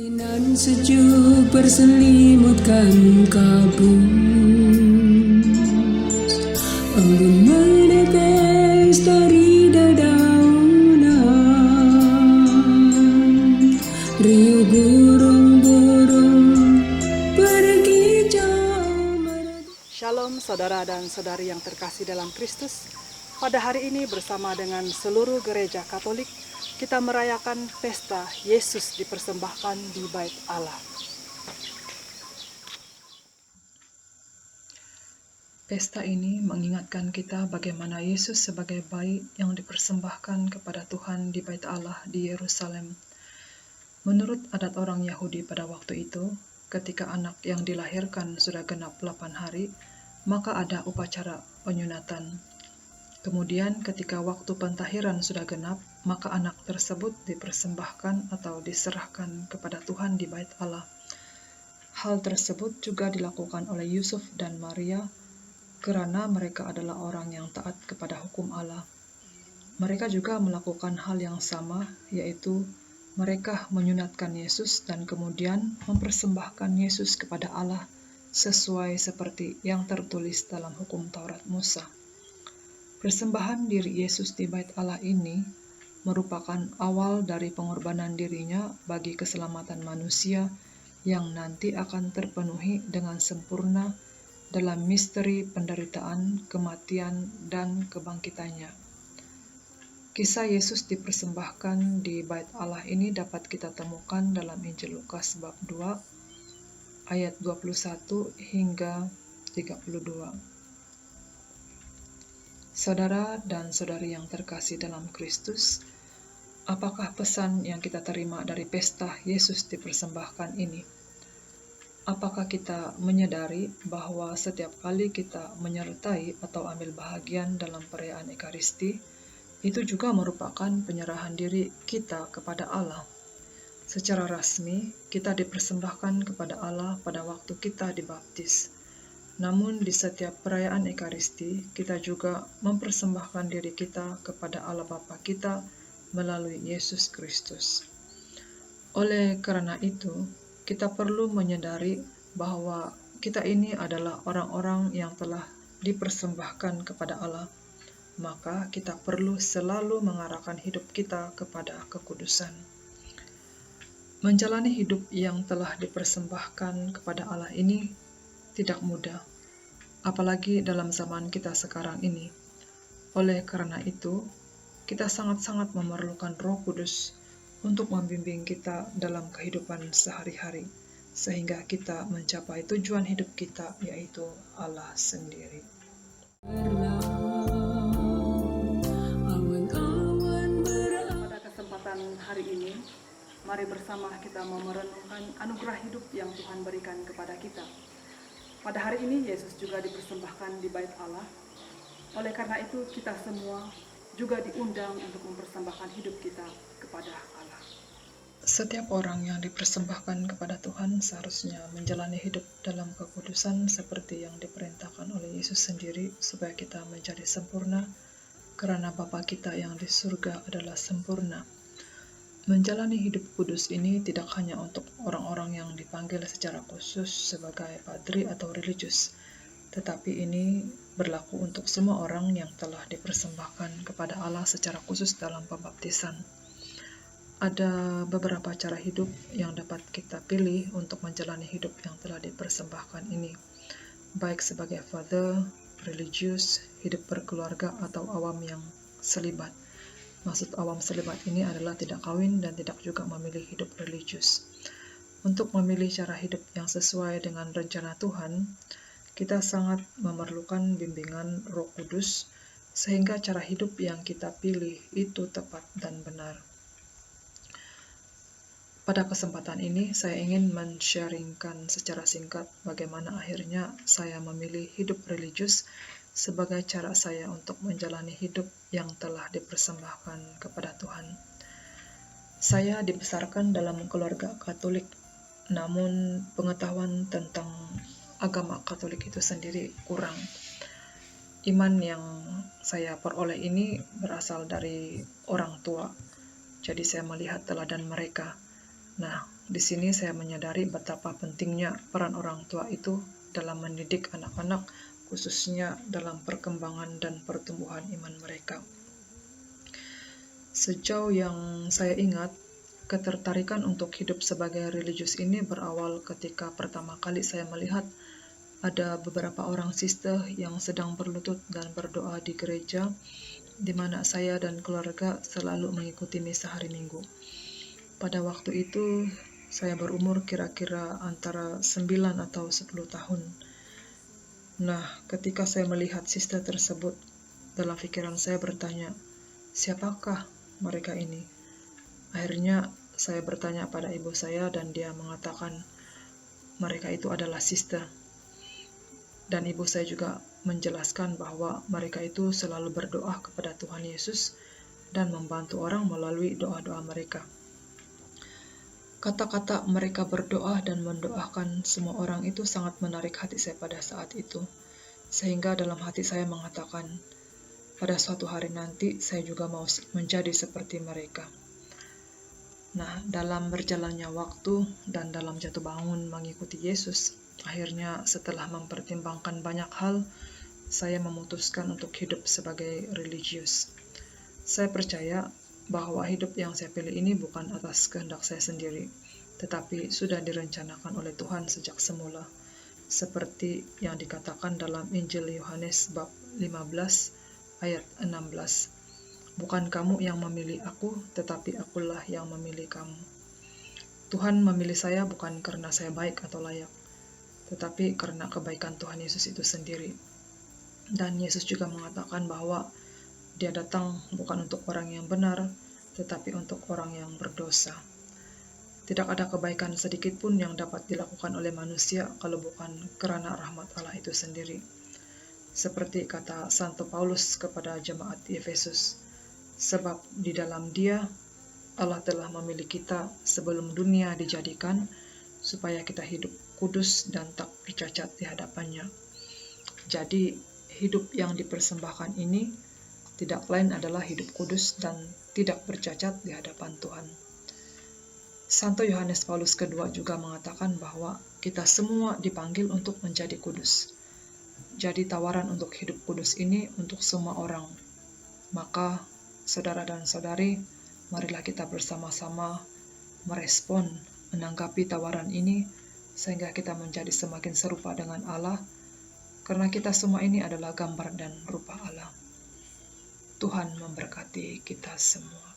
Angin sejuk berselimutkan kabut, embun menetes dari dedaunan, riuh burung-burung pergi jauh. Shalom saudara dan saudari yang terkasih dalam Kristus. Pada hari ini bersama dengan seluruh gereja Katolik, kita merayakan pesta Yesus dipersembahkan di Bait Allah. Pesta ini mengingatkan kita bagaimana Yesus sebagai bayi yang dipersembahkan kepada Tuhan di Bait Allah di Yerusalem. Menurut adat orang Yahudi pada waktu itu, ketika anak yang dilahirkan sudah genap 8 hari, maka ada upacara penyunatan. Kemudian ketika waktu pentahiran sudah genap, maka anak tersebut dipersembahkan atau diserahkan kepada Tuhan di Bait Allah. Hal tersebut juga dilakukan oleh Yusuf dan Maria karena mereka adalah orang yang taat kepada hukum Allah. Mereka juga melakukan hal yang sama, yaitu mereka menyunatkan Yesus dan kemudian mempersembahkan Yesus kepada Allah sesuai seperti yang tertulis dalam hukum Taurat Musa. Persembahan diri Yesus di Bait Allah ini merupakan awal dari pengorbanan dirinya bagi keselamatan manusia yang nanti akan terpenuhi dengan sempurna dalam misteri penderitaan, kematian, dan kebangkitannya. Kisah Yesus dipersembahkan di Bait Allah ini dapat kita temukan dalam Injil Lukas bab 2 ayat 21 hingga 32. Saudara dan saudari yang terkasih dalam Kristus, apakah pesan yang kita terima dari pesta Yesus dipersembahkan ini? Apakah kita menyadari bahwa setiap kali kita menyertai atau ambil bahagian dalam perayaan Ekaristi, itu juga merupakan penyerahan diri kita kepada Allah? Secara rasmi, kita dipersembahkan kepada Allah pada waktu kita dibaptis. Namun di setiap perayaan Ekaristi, kita juga mempersembahkan diri kita kepada Allah Bapa kita melalui Yesus Kristus. Oleh karena itu, kita perlu menyadari bahwa kita ini adalah orang-orang yang telah dipersembahkan kepada Allah. Maka kita perlu selalu mengarahkan hidup kita kepada kekudusan. Menjalani hidup yang telah dipersembahkan kepada Allah ini tidak mudah, apalagi dalam zaman kita sekarang ini. Oleh karena itu, kita sangat-sangat memerlukan Roh Kudus untuk membimbing kita dalam kehidupan sehari-hari, sehingga kita mencapai tujuan hidup kita, yaitu Allah sendiri. Pada kesempatan hari ini, mari bersama kita merenungkan anugerah hidup yang Tuhan berikan kepada kita. Pada hari ini Yesus juga dipersembahkan di Bait Allah. Oleh karena itu kita semua juga diundang untuk mempersembahkan hidup kita kepada Allah. Setiap orang yang dipersembahkan kepada Tuhan seharusnya menjalani hidup dalam kekudusan seperti yang diperintahkan oleh Yesus sendiri supaya kita menjadi sempurna karena Bapa kita yang di surga adalah sempurna. Menjalani hidup kudus ini tidak hanya untuk orang-orang yang dipanggil secara khusus sebagai padri atau religius, tetapi ini berlaku untuk semua orang yang telah dipersembahkan kepada Allah secara khusus dalam pembaptisan. Ada beberapa cara hidup yang dapat kita pilih untuk menjalani hidup yang telah dipersembahkan ini, baik sebagai father, religius, hidup berkeluarga, atau awam yang selibat. Maksud awam selibat ini adalah tidak kawin dan tidak juga memilih hidup religius. Untuk memilih cara hidup yang sesuai dengan rencana Tuhan, kita sangat memerlukan bimbingan Roh Kudus, sehingga cara hidup yang kita pilih itu tepat dan benar. Pada kesempatan ini, saya ingin men-sharingkan secara singkat bagaimana akhirnya saya memilih hidup religius sebagai cara saya untuk menjalani hidup yang telah dipersembahkan kepada Tuhan. Saya dibesarkan dalam keluarga Katolik, namun pengetahuan tentang agama Katolik itu sendiri kurang. Iman yang saya peroleh ini berasal dari orang tua, jadi saya melihat teladan mereka. Nah, di sini saya menyadari betapa pentingnya peran orang tua itu dalam mendidik anak-anak, khususnya dalam perkembangan dan pertumbuhan iman mereka. Sejauh yang saya ingat, ketertarikan untuk hidup sebagai religius ini berawal ketika pertama kali saya melihat ada beberapa orang sister yang sedang berlutut dan berdoa di gereja, di mana saya dan keluarga selalu mengikuti misa hari Minggu. Pada waktu itu, saya berumur kira-kira antara 9 atau 10 tahun. Nah, ketika saya melihat sister tersebut, dalam pikiran saya bertanya, siapakah mereka ini? Akhirnya saya bertanya pada ibu saya dan dia mengatakan mereka itu adalah sister. Dan ibu saya juga menjelaskan bahwa mereka itu selalu berdoa kepada Tuhan Yesus dan membantu orang melalui doa-doa mereka. Kata-kata mereka berdoa dan mendoakan semua orang itu sangat menarik hati saya pada saat itu. Sehingga dalam hati saya mengatakan, pada suatu hari nanti saya juga mau menjadi seperti mereka. Nah, dalam berjalannya waktu dan dalam jatuh bangun mengikuti Yesus, akhirnya setelah mempertimbangkan banyak hal, saya memutuskan untuk hidup sebagai religius. Saya percaya bahwa hidup yang saya pilih ini bukan atas kehendak saya sendiri, tetapi sudah direncanakan oleh Tuhan sejak semula, seperti yang dikatakan dalam Injil Yohanes bab 15 ayat 16. Bukan kamu yang memilih aku, tetapi akulah yang memilih kamu. Tuhan memilih saya bukan karena saya baik atau layak, tetapi karena kebaikan Tuhan Yesus itu sendiri. Dan Yesus juga mengatakan bahwa Dia datang bukan untuk orang yang benar, tetapi untuk orang yang berdosa. Tidak ada kebaikan sedikit pun yang dapat dilakukan oleh manusia kalau bukan karena rahmat Allah itu sendiri. Seperti kata Santo Paulus kepada jemaat di Efesus, sebab di dalam Dia Allah telah memilih kita sebelum dunia dijadikan supaya kita hidup kudus dan tak bercacat di hadapannya. Jadi hidup yang dipersembahkan ini tidak lain adalah hidup kudus dan tidak bercacat di hadapan Tuhan. Santo Yohanes Paulus II juga mengatakan bahwa kita semua dipanggil untuk menjadi kudus. Jadi tawaran untuk hidup kudus ini untuk semua orang. Maka saudara dan saudari, marilah kita bersama-sama merespon, menanggapi tawaran ini, sehingga kita menjadi semakin serupa dengan Allah, karena kita semua ini adalah gambar dan rupa Allah. Tuhan memberkati kita semua.